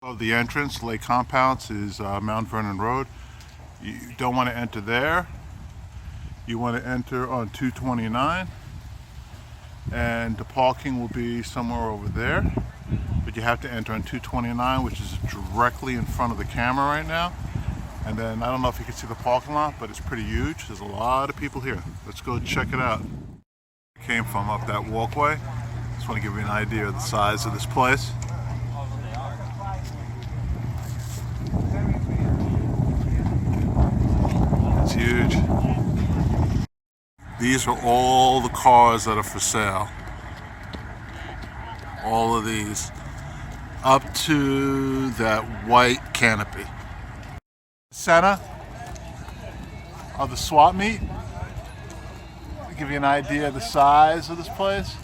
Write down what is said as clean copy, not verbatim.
Of the entrance, Lake Compounce, is Mount Vernon Road. You don't want to enter there. You want to enter on 229, and the parking will be somewhere over there. But you have to enter on 229, which is directly in front of the camera right now. And then I don't know if you can see the parking lot, but it's pretty huge. There's a lot of people here. Let's go check it out. Came from up that walkway. Just want to give you an idea of the size of this place. It's huge. These are all the cars that are for sale. All of these. Up to that white canopy. Center of the swap meet. To give you an idea of the size of this place.